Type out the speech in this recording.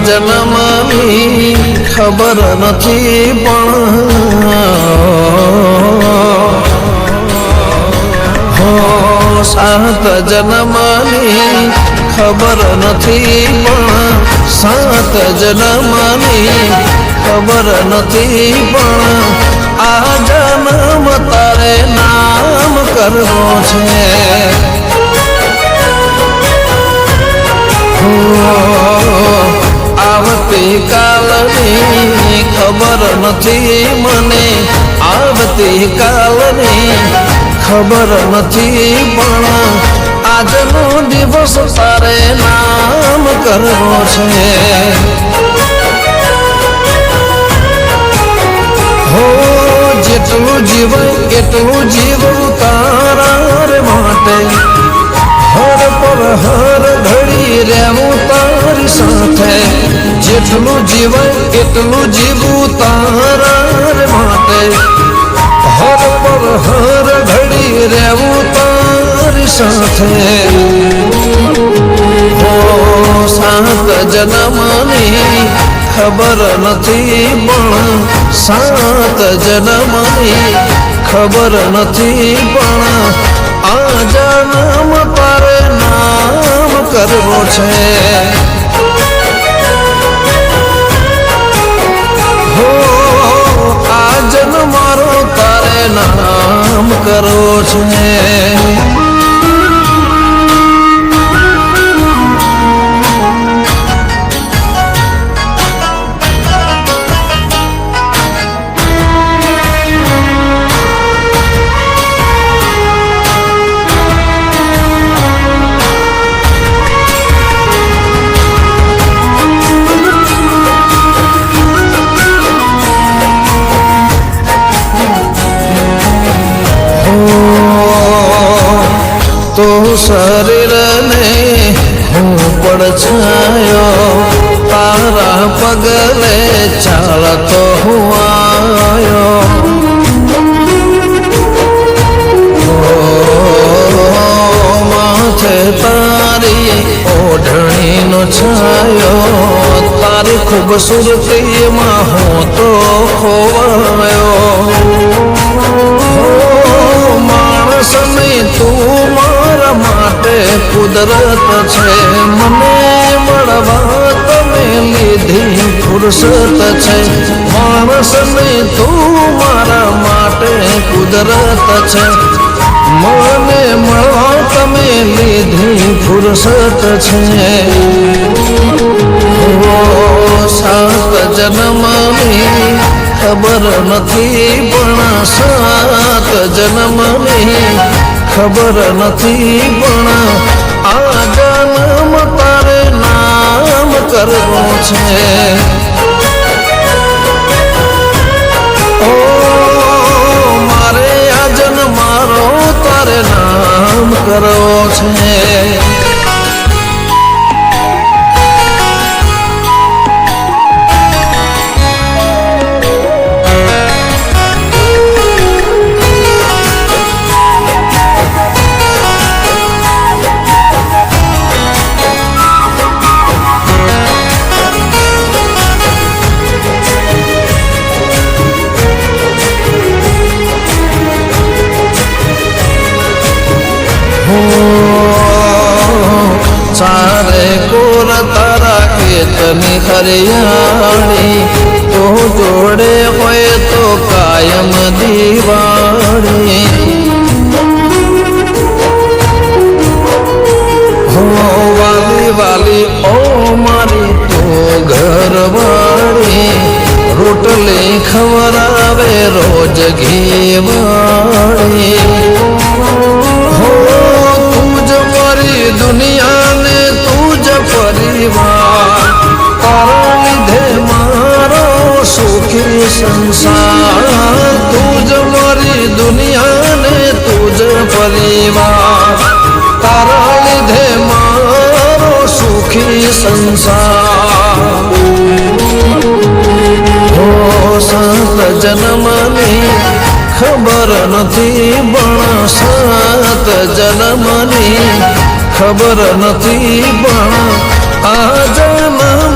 જન્મની ખબર નથી પણ સાત જન્મની ખબર નથી પણ સાત જન્મની ખબર નથી પણ આ જન્મ તારે નામ કરવો છે આવતી કાલની ખબર નથી મને આવતી કાલની ખબર નથી પણ આજનો દિવસ તારે નામ કરવો છે હો જેટલું જીવાય એટલું જીવવું તારા રે માટે હર પર હર ઘડી રહેવું તારી સાથે જેટલું જીવાય એટલું જીવવું તારા રે માટે હર પર હર ઘડી રહેવું તારી સાથે ઓ સાત જન્મની ખબર નથી પણ સાત જન્મની ખબર નથી પણ આ જન્મ તારે નામ કરવો છે હો આ જન્મ મારો તારે નામ કરવો છે તો શરીરને હું પડછાયો તારા પગલે ચાલતો હું આવ્યો માથે તારી ઓઢણીનો છાયો તારી ખૂબસૂરતીમાં હું તો ખોવાયો માણસને તું મારા માટે કુદરત છે મને મળવા તમે લીધી ફુરસત છે માણસને તું મારા માટે કુદરત છે મને મળવા તમે લીધી ફુરસત છે ઓ સાત જન્મની ખબર નથી પણ સાત જન્મની ખબર નથી પણ આ જન્મ તારે નામ કરવો છે ઓ મારે આ જન્મ મારો તારે નામ કરવો છે सारे कोर तारा खेतनी हरियाणी तो जोड़े होए तो कायम दीवानी हो वाली वाली ओ मारी तो घर वाली रोटली खवरावे रोज घी वाली दुनिया ने तुझ परिवार तारा लिधे मारो सुखी संसार तुझ मारी दुनिया ने तुझ परिवार तारा लिधे मारो सुखी संसार हो सात जन्मनी खबर નથી પણ સાત જન્મની ખબર નથી પણ આ જન્મ